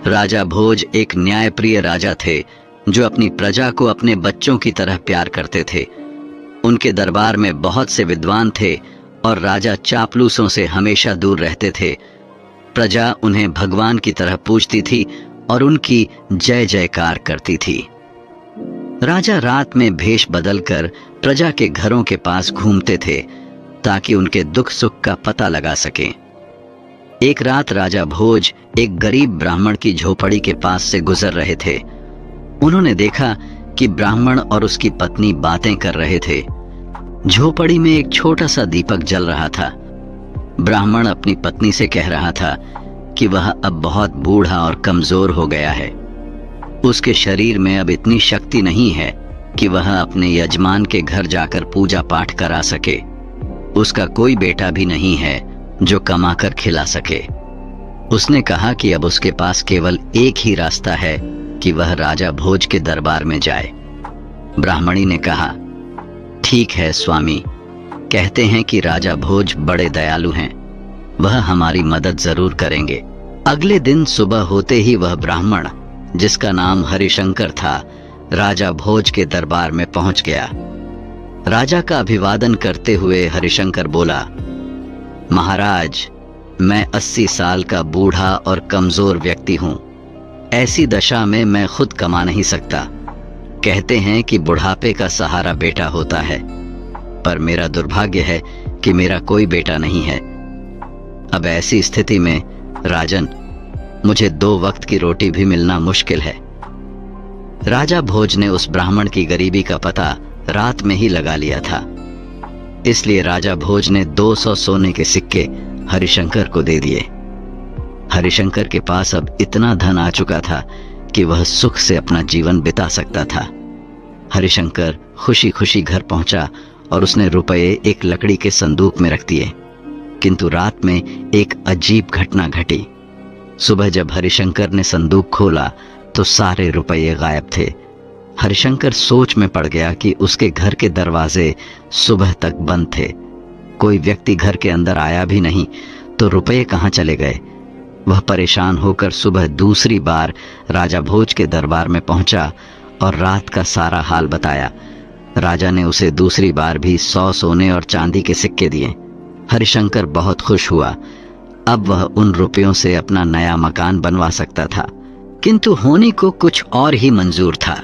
राजा भोज एक न्यायप्रिय राजा थे जो अपनी प्रजा को अपने बच्चों की तरह प्यार करते थे। उनके दरबार में बहुत से विद्वान थे और राजा चापलूसों से हमेशा दूर रहते थे। प्रजा उन्हें भगवान की तरह पूजती थी और उनकी जय जयकार करती थी। राजा रात में भेष बदलकर प्रजा के घरों के पास घूमते थे ताकि उनके दुख सुख का पता लगा सकें। एक रात राजा भोज एक गरीब ब्राह्मण की झोपड़ी के पास से गुजर रहे थे। उन्होंने देखा कि ब्राह्मण और उसकी पत्नी बातें कर रहे थे। झोपड़ी में एक छोटा सा दीपक जल रहा था। ब्राह्मण अपनी पत्नी से कह रहा था कि वह अब बहुत बूढ़ा और कमजोर हो गया है। उसके शरीर में अब इतनी शक्ति नहीं है कि वह अपने यजमान के घर जाकर पूजा पाठ करा सके। उसका कोई बेटा भी नहीं है जो कमाकर खिला सके। उसने कहा कि अब उसके पास केवल एक ही रास्ता है कि वह राजा भोज के दरबार में जाए। ब्राह्मणी ने कहा, ठीक है स्वामी, कहते हैं कि राजा भोज बड़े दयालु हैं, वह हमारी मदद जरूर करेंगे। अगले दिन सुबह होते ही वह ब्राह्मण, जिसका नाम हरिशंकर था, राजा भोज के दरबार में पहुंच गया। राजा का अभिवादन करते हुए हरिशंकर बोला, महाराज, मैं 80 साल का बूढ़ा और कमजोर व्यक्ति हूं। ऐसी दशा में मैं खुद कमा नहीं सकता। कहते हैं कि बुढ़ापे का सहारा बेटा होता है, पर मेरा दुर्भाग्य है कि मेरा कोई बेटा नहीं है। अब ऐसी स्थिति में राजन, मुझे 2 वक्त की रोटी भी मिलना मुश्किल है। राजा भोज ने उस ब्राह्मण की गरीबी का पता रात में ही लगा लिया था। इसलिए राजा भोज ने 200 सोने के सिक्के हरिशंकर को दे दिए। हरिशंकर के पास अब इतना धन आ चुका था कि वह सुख से अपना जीवन बिता सकता था। हरिशंकर खुशी खुशी घर पहुंचा और उसने रुपए एक लकड़ी के संदूक में रख दिए। किंतु रात में एक अजीब घटना घटी। सुबह जब हरिशंकर ने संदूक खोला तो सारे रुपये गायब थे। हरिशंकर सोच में पड़ गया कि उसके घर के दरवाजे सुबह तक बंद थे। कोई व्यक्ति घर के अंदर आया भी नहीं, तो रुपये कहाँ चले गए। वह परेशान होकर सुबह दूसरी बार राजा भोज के दरबार में पहुंचा और रात का सारा हाल बताया। राजा ने उसे दूसरी बार भी 100 सोने और चांदी के सिक्के दिए। हरिशंकर बहुत खुश हुआ। अब वह उन रुपयों से अपना नया मकान बनवा सकता था। किंतु होने को कुछ और ही मंजूर था।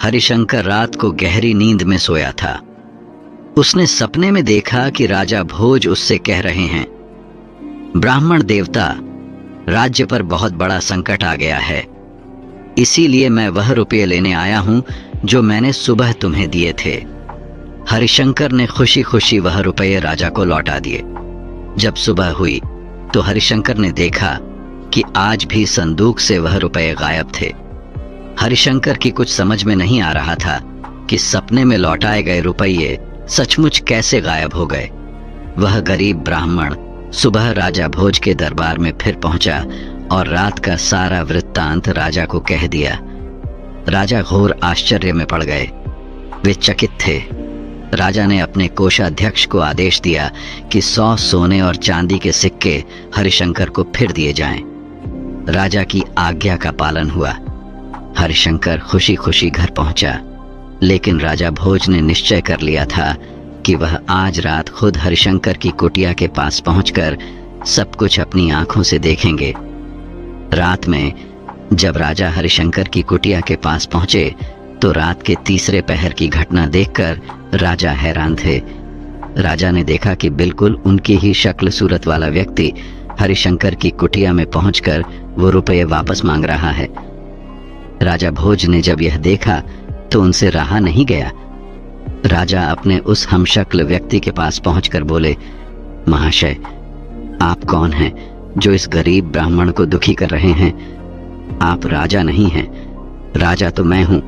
हरिशंकर रात को गहरी नींद में सोया था। उसने सपने में देखा कि राजा भोज उससे कह रहे हैं, ब्राह्मण देवता, राज्य पर बहुत बड़ा संकट आ गया है, इसीलिए मैं वह रुपये लेने आया हूं जो मैंने सुबह तुम्हें दिए थे। हरिशंकर ने खुशी खुशी वह रुपये राजा को लौटा दिए। जब सुबह हुई तो हरिशंकर ने देखा कि आज भी संदूक से वह रुपये गायब थे। हरिशंकर की कुछ समझ में नहीं आ रहा था कि सपने में लौटाए गए रुपये सचमुच कैसे गायब हो गए। वह गरीब ब्राह्मण सुबह राजा भोज के दरबार में फिर पहुंचा और रात का सारा वृत्तांत राजा को कह दिया। राजा घोर आश्चर्य में पड़ गए। वे चकित थे। राजा ने अपने कोषाध्यक्ष को आदेश दिया कि 100 सोने और चांदी के सिक्के हरिशंकर को फिर दिए जाएं। राजा की आज्ञा का पालन हुआ। हरिशंकर खुशी खुशी घर पहुंचा, लेकिन राजा भोज ने निश्चय कर लिया था कि वह आज रात खुद हरिशंकर की कुटिया के पास पहुंचकर सब कुछ अपनी आंखों से देखेंगे। रात में जब राजा हरिशंकर की कुटिया के पास पहुंचे तो रात के तीसरे पहर की घटना देखकर राजा हैरान थे। राजा ने देखा कि बिल्कुल उनकी ही शक्ल सूरत वाला व्यक्ति हरिशंकर की कुटिया में पहुंचकर वो रुपये वापस मांग रहा है। राजा भोज ने जब यह देखा तो उनसे रहा नहीं गया। राजा अपने उस हमशक्ल व्यक्ति के पास पहुंचकर बोले, महाशय, आप कौन हैं जो इस गरीब ब्राह्मण को दुखी कर रहे हैं? आप राजा नहीं हैं, राजा तो मैं हूं।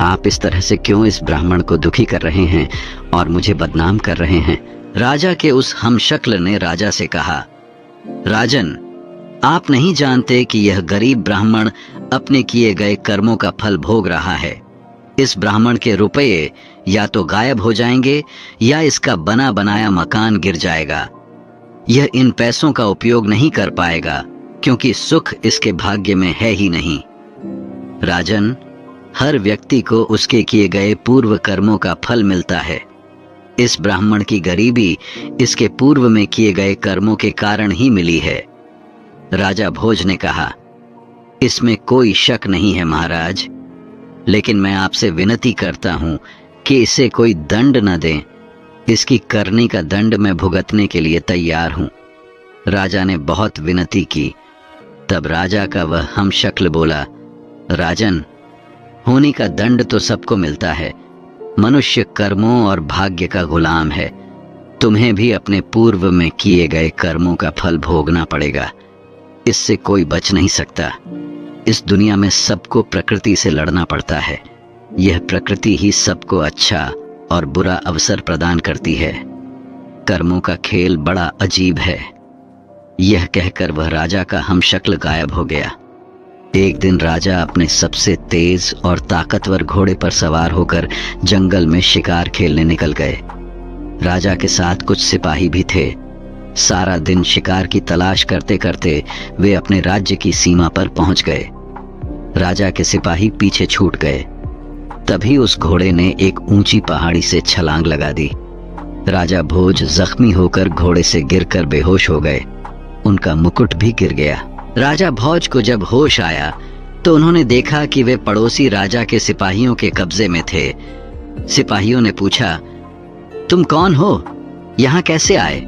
आप इस तरह से क्यों इस ब्राह्मण को दुखी कर रहे हैं और मुझे बदनाम कर रहे हैं? राजा के उस हमशक्ल ने राजा से कहा, राजन, आप नहीं जानते कि यह गरीब ब्राह्मण अपने किए गए कर्मों का फल भोग रहा है। इस ब्राह्मण के रुपये या तो गायब हो जाएंगे या इसका बना बनाया मकान गिर जाएगा। यह इन पैसों का उपयोग नहीं कर पाएगा क्योंकि सुख इसके भाग्य में है ही नहीं। राजन, हर व्यक्ति को उसके किए गए पूर्व कर्मों का फल मिलता है। इस ब्राह्मण की गरीबी इसके पूर्व में किए गए कर्मों के कारण ही मिली है। राजा भोज ने कहा, इसमें कोई शक नहीं है महाराज, लेकिन मैं आपसे विनती करता हूं कि इसे कोई दंड न दें। इसकी करनी का दंड मैं भुगतने के लिए तैयार हूं। राजा ने बहुत विनती की। तब राजा का वह हमशक्ल बोला, राजन, होनी का दंड तो सबको मिलता है। मनुष्य कर्मों और भाग्य का गुलाम है। तुम्हें भी अपने पूर्व में किए गए कर्मों का फल भोगना पड़ेगा। इससे कोई बच नहीं सकता। इस दुनिया में सबको प्रकृति से लड़ना पड़ता है। यह प्रकृति ही सबको अच्छा और बुरा अवसर प्रदान करती है। कर्मों का खेल बड़ा अजीब है। यह कहकर वह राजा का हमशक्ल गायब हो गया। एक दिन राजा अपने सबसे तेज और ताकतवर घोड़े पर सवार होकर जंगल में शिकार खेलने निकल गए। राजा के साथ कुछ सिपाही भी थे। सारा दिन शिकार की तलाश करते करते वे अपने राज्य की सीमा पर पहुंच गए। राजा के सिपाही पीछे छूट गए। तभी उस घोड़े ने एक ऊंची पहाड़ी से छलांग लगा दी। राजा भोज जख्मी होकर घोड़े से गिरकर बेहोश हो गए। उनका मुकुट भी गिर गया। राजा भोज को जब होश आया तो उन्होंने देखा कि वे पड़ोसी राजा के सिपाहियों के कब्जे में थे। सिपाहियों ने पूछा, तुम कौन हो? यहां कैसे आए?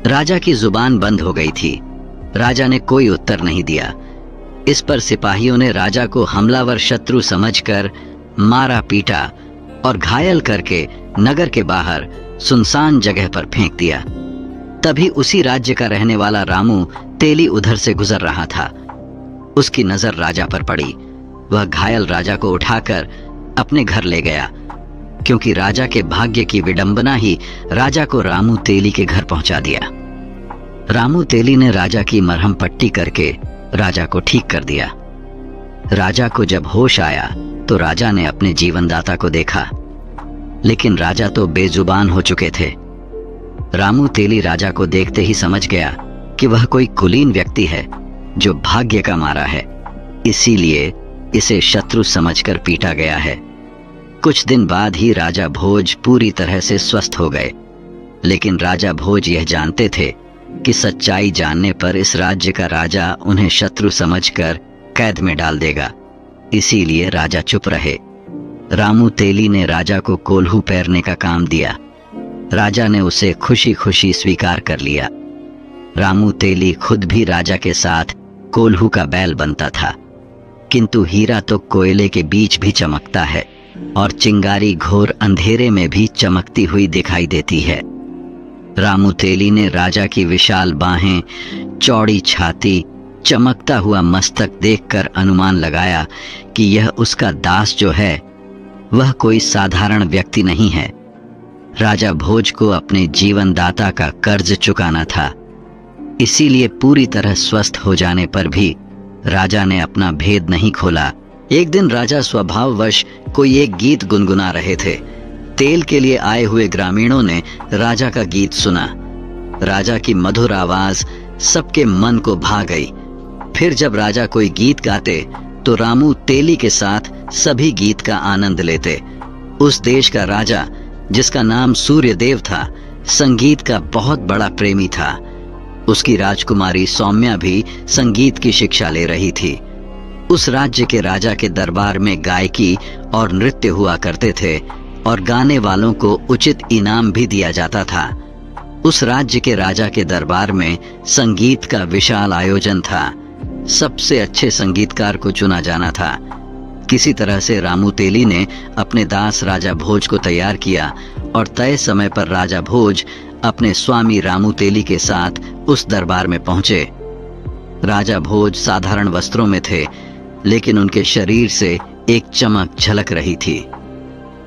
राजा की जुबान बंद हो गई थी। राजा ने कोई उत्तर नहीं दिया। इस पर सिपाहियों ने राजा को हमलावर शत्रु समझकर मारा पीटा और घायल करके नगर के बाहर सुनसान जगह पर फेंक दिया। तभी उसी राज्य का रहने वाला रामू तेली उधर से गुजर रहा था। उसकी नजर राजा पर पड़ी। वह घायल राजा को उठाकर अपने घर ले गया, क्योंकि राजा के भाग्य की विडंबना ही राजा को रामू तेली के घर पहुंचा दिया। रामू तेली ने राजा की मरहम पट्टी करके राजा को ठीक कर दिया। राजा को जब होश आया तो राजा ने अपने जीवनदाता को देखा, लेकिन राजा तो बेजुबान हो चुके थे। रामू तेली राजा को देखते ही समझ गया कि वह कोई कुलीन व्यक्ति है जो भाग्य का मारा है, इसीलिए इसे शत्रु समझकर पीटा गया है। कुछ दिन बाद ही राजा भोज पूरी तरह से स्वस्थ हो गए, लेकिन राजा भोज यह जानते थे कि सच्चाई जानने पर इस राज्य का राजा उन्हें शत्रु समझकर कैद में डाल देगा। इसीलिए राजा चुप रहे। रामू तेली ने राजा को कोल्हू पैरने का काम दिया। राजा ने उसे खुशी खुशी स्वीकार कर लिया। रामू तेली खुद भी राजा के साथ कोल्हू का बैल बनता था, किंतु हीरा तो कोयले के बीच भी चमकता है और चिंगारी घोर अंधेरे में भी चमकती हुई दिखाई देती है। रामू तेली ने राजा की विशाल बाहें, चौड़ी छाती, चमकता हुआ मस्तक देखकर अनुमान लगाया कि यह उसका दास जो है वह कोई साधारण व्यक्ति नहीं है। राजा भोज को अपने जीवनदाता का कर्ज चुकाना था। इसीलिए पूरी तरह स्वस्थ हो जाने पर भी राजा ने अपना भेद नहीं खोला। एक दिन राजा स्वभाववश कोई एक गीत गुनगुना रहे थे। तेल के लिए आए हुए ग्रामीणों ने राजा का गीत सुना। राजा की मधुर आवाज सबके मन को भा गई। फिर जब राजा कोई गीत गाते तो रामू तेली के साथ सभी गीत का आनंद लेते। उस देश का राजा, जिसका नाम सूर्यदेव था, संगीत का बहुत बड़ा प्रेमी था। उसकी राजकुमारी सौम्या भी संगीत की शिक्षा ले रही थी। उस राज्य के राजा के दरबार में गायकी और नृत्य हुआ करते थे और गाने वालों को उचित इनाम भी दिया जाता था। उस राज्य के राजा के दरबार में संगीत का विशाल आयोजन था। सबसे अच्छे संगीतकार को चुना जाना था। किसी तरह से रामू तेली ने अपने दास राजा भोज को तैयार किया और तय समय पर राजा भोज अपने स्वामी रामू तेली के साथ उस दरबार में पहुंचे। राजा भोज साधारण वस्त्रों में थे, लेकिन उनके शरीर से एक चमक झलक रही थी।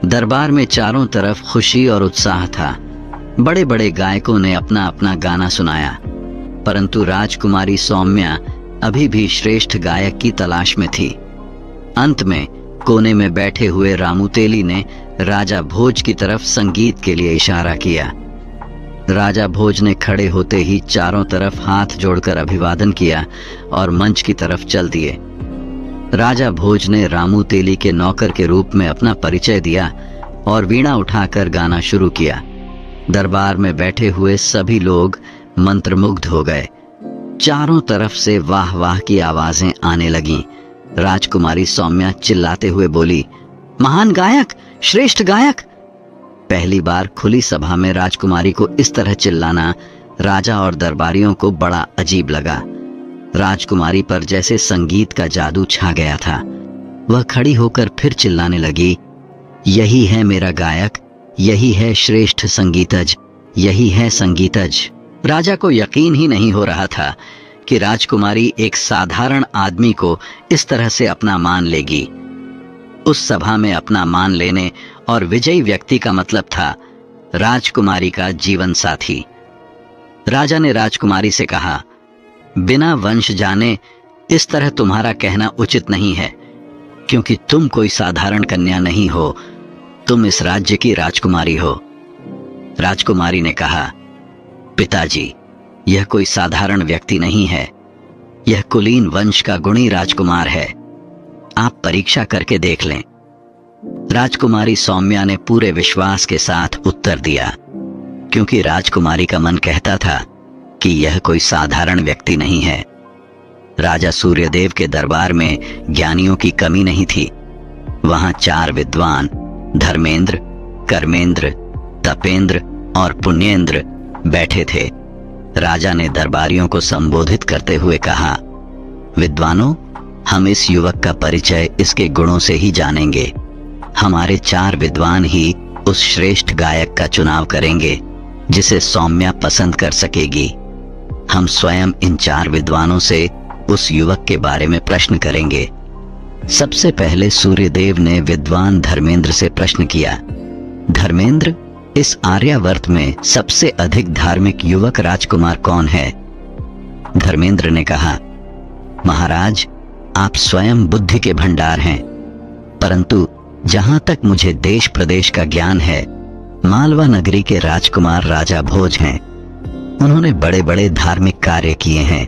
दरबार में चारों तरफ खुशी और उत्साह था। बड़े बड़े गायकों ने अपना अपना गाना सुनाया, परंतु राजकुमारी सौम्या अभी भी श्रेष्ठ गायक की तलाश में थी। अंत में कोने में बैठे हुए रामू तेली ने राजा भोज की तरफ संगीत के लिए इशारा किया। राजा भोज ने खड़े होते ही चारों तरफ हाथ जोड़कर अभिवादन किया और मंच की तरफ चल दिए। राजा भोज ने रामू तेली के नौकर के रूप में अपना परिचय दिया और वीणा उठाकर गाना शुरू किया। दरबार में बैठे हुए सभी लोग मंत्रमुग्ध हो गए। चारों तरफ से वाह वाह की आवाजें आने लगीं। राजकुमारी सौम्या चिल्लाते हुए बोली, महान गायक, श्रेष्ठ गायक। पहली बार खुली सभा में राजकुमारी को इस तरह चिल्लाना राजा और दरबारियों को बड़ा अजीब लगा। राजकुमारी पर जैसे संगीत का जादू छा गया था। वह खड़ी होकर फिर चिल्लाने लगी, यही है मेरा गायक, यही है श्रेष्ठ संगीतज, यही है संगीतज। राजा को यकीन ही नहीं हो रहा था कि राजकुमारी एक साधारण आदमी को इस तरह से अपना मान लेगी। उस सभा में अपना मान लेने और विजयी व्यक्ति का मतलब था राजकुमारी का जीवन साथी। राजा ने राजकुमारी से कहा, बिना वंश जाने इस तरह तुम्हारा कहना उचित नहीं है, क्योंकि तुम कोई साधारण कन्या नहीं हो, तुम इस राज्य की राजकुमारी हो। राजकुमारी ने कहा, पिताजी, यह कोई साधारण व्यक्ति नहीं है, यह कुलीन वंश का गुणी राजकुमार है, आप परीक्षा करके देख लें। राजकुमारी सौम्या ने पूरे विश्वास के साथ उत्तर दिया, क्योंकि राजकुमारी का मन कहता था कि यह कोई साधारण व्यक्ति नहीं है। राजा सूर्यदेव के दरबार में ज्ञानियों की कमी नहीं थी। वहां 4 विद्वान धर्मेंद्र, कर्मेंद्र, तपेंद्र और पुण्येंद्र बैठे थे। राजा ने दरबारियों को संबोधित करते हुए कहा, विद्वानों, हम इस युवक का परिचय इसके गुणों से ही जानेंगे। हमारे 4 विद्वान ही उस श्रेष्ठ गायक का चुनाव करेंगे जिसे सौम्या पसंद कर सकेगी। हम स्वयं इन 4 विद्वानों से उस युवक के बारे में प्रश्न करेंगे। सबसे पहले सूर्यदेव ने विद्वान धर्मेंद्र से प्रश्न किया, धर्मेंद्र, इस आर्यावर्त में सबसे अधिक धार्मिक युवक राजकुमार कौन है? धर्मेंद्र ने कहा, महाराज, आप स्वयं बुद्धि के भंडार हैं, परंतु जहां तक मुझे देश प्रदेश का ज्ञान है, मालवा नगरी के राजकुमार राजा भोज हैं। उन्होंने बड़े बड़े धार्मिक कार्य किए हैं,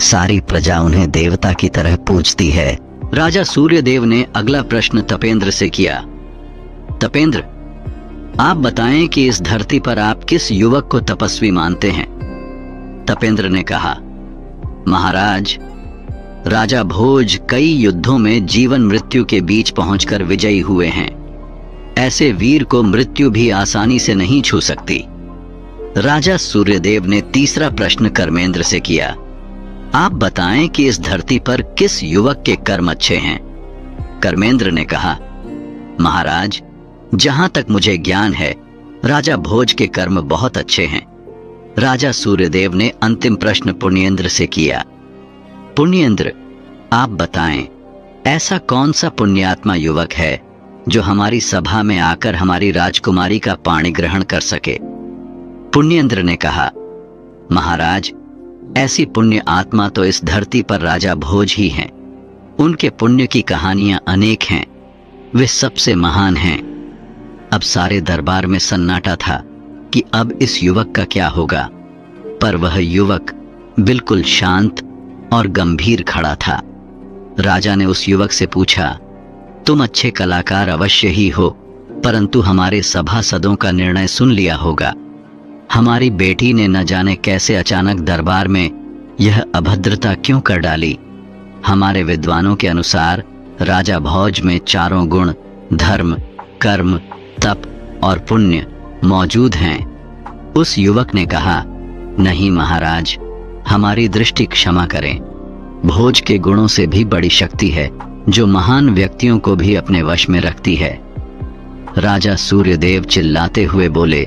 सारी प्रजा उन्हें देवता की तरह पूजती है। राजा सूर्यदेव ने अगला प्रश्न तपेंद्र से किया, तपेंद्र, आप बताएं कि इस धरती पर आप किस युवक को तपस्वी मानते हैं? तपेंद्र ने कहा, महाराज, राजा भोज कई युद्धों में जीवन मृत्यु के बीच पहुंचकर विजयी हुए हैं। ऐसे वीर को मृत्यु भी आसानी से नहीं छू सकती। राजा सूर्यदेव ने तीसरा प्रश्न कर्मेंद्र से किया, आप बताएं कि इस धरती पर किस युवक के कर्म अच्छे हैं? कर्मेंद्र ने कहा, महाराज, जहां तक मुझे ज्ञान है, राजा भोज के कर्म बहुत अच्छे हैं। राजा सूर्यदेव ने अंतिम प्रश्न पुण्येंद्र से किया, पुण्येंद्र, आप बताएं, ऐसा कौन सा पुण्यात्मा युवक है जो हमारी सभा में आकर हमारी राजकुमारी का पाणी ग्रहण कर सके? पुण्येंद्र ने कहा, महाराज, ऐसी पुण्य आत्मा तो इस धरती पर राजा भोज ही हैं। उनके पुण्य की कहानियां अनेक हैं, वे सबसे महान हैं। अब सारे दरबार में सन्नाटा था कि अब इस युवक का क्या होगा, पर वह युवक बिल्कुल शांत और गंभीर खड़ा था। राजा ने उस युवक से पूछा, तुम अच्छे कलाकार अवश्य ही हो, परंतु हमारे सभासदों का निर्णय सुन लिया होगा। हमारी बेटी ने न जाने कैसे अचानक दरबार में यह अभद्रता क्यों कर डाली। हमारे विद्वानों के अनुसार राजा भोज में 4 गुण धर्म, कर्म, तप और पुण्य मौजूद हैं। उस युवक ने कहा, नहीं महाराज, हमारी दृष्टि क्षमा करें। भोज के गुणों से भी बड़ी शक्ति है जो महान व्यक्तियों को भी अपने वश में रखती है। राजा सूर्यदेव चिल्लाते हुए बोले,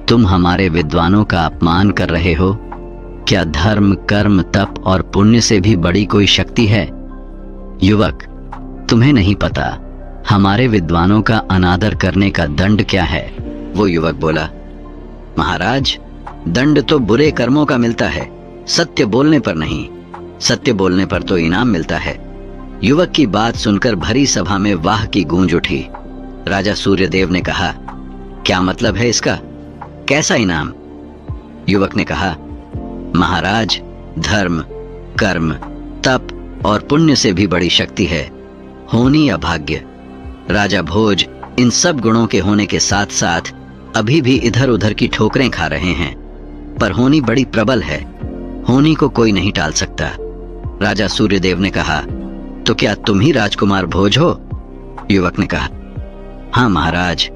तुम हमारे विद्वानों का अपमान कर रहे हो? क्या धर्म, कर्म, तप और पुण्य से भी बड़ी कोई शक्ति है? युवक, तुम्हें नहीं पता हमारे विद्वानों का अनादर करने का दंड क्या है? वो युवक बोला, महाराज, दंड तो बुरे कर्मों का मिलता है, सत्य बोलने पर नहीं। सत्य बोलने पर तो इनाम मिलता है। युवक की बात सुनकर भरी सभा में वाह की गूंज उठी। राजा सूर्यदेव ने कहा, क्या मतलब है इसका? कैसा इनाम? युवक ने कहा, महाराज, धर्म, कर्म, तप और पुण्य से भी बड़ी शक्ति है होनी या भाग्य। राजा भोज इन सब गुणों के होने के साथ साथ अभी भी इधर उधर की ठोकरें खा रहे हैं, पर होनी बड़ी प्रबल है, होनी को कोई नहीं टाल सकता। राजा सूर्यदेव ने कहा, तो क्या तुम ही राजकुमार भोज हो? युवक ने कहा, हाँ महाराज,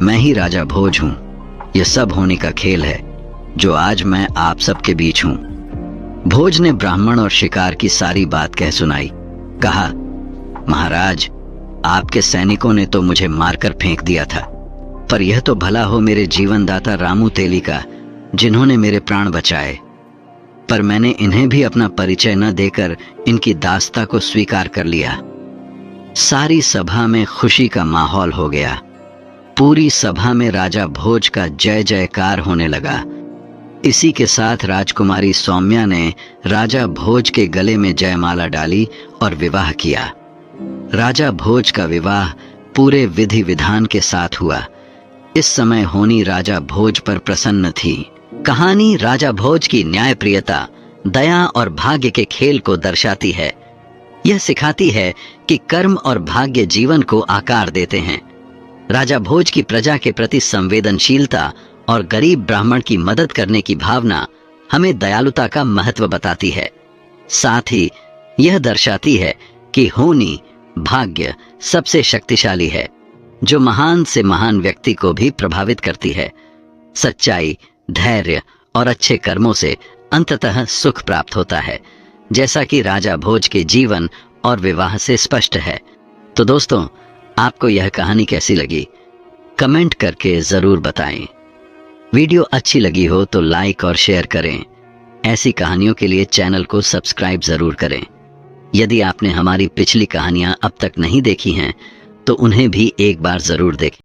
मैं ही राजा भोज हूं। यह सब होनी का खेल है जो आज मैं आप सबके बीच हूं। भोज ने ब्राह्मण और शिकार की सारी बात कह सुनाई। कहा, महाराज, आपके सैनिकों ने तो मुझे मारकर फेंक दिया था, पर यह तो भला हो मेरे जीवनदाता रामू तेली का, जिन्होंने मेरे प्राण बचाए। पर मैंने इन्हें भी अपना परिचय न देकर इनकी दास्ता को स्वीकार कर लिया। सारी सभा में खुशी का माहौल हो गया। पूरी सभा में राजा भोज का जय जयकार होने लगा। इसी के साथ राजकुमारी सौम्या ने राजा भोज के गले में जयमाला डाली और विवाह किया। राजा भोज का विवाह पूरे विधि विधान के साथ हुआ। इस समय होनी राजा भोज पर प्रसन्न थी। कहानी राजा भोज की न्यायप्रियता, दया और भाग्य के खेल को दर्शाती है। यह सिखाती है कि कर्म और भाग्य जीवन को आकार देते हैं। राजा भोज की प्रजा के प्रति संवेदनशीलता और गरीब ब्राह्मण की मदद करने की भावना हमें दयालुता का महत्व बताती है। साथ ही यह दर्शाती है कि होनी, भाग्य सबसे शक्तिशाली है, जो महान से महान व्यक्ति को भी प्रभावित करती है। सच्चाई, धैर्य और अच्छे कर्मों से अंततः सुख प्राप्त होता है, जैसा कि राजा भोज के जीवन और विवाह से स्पष्ट है। तो दोस्तों, आपको यह कहानी कैसी लगी? कमेंट करके जरूर बताएं। वीडियो अच्छी लगी हो तो लाइक और शेयर करें। ऐसी कहानियों के लिए चैनल को सब्सक्राइब जरूर करें। यदि आपने हमारी पिछली कहानियां अब तक नहीं देखी हैं तो उन्हें भी एक बार जरूर देखें।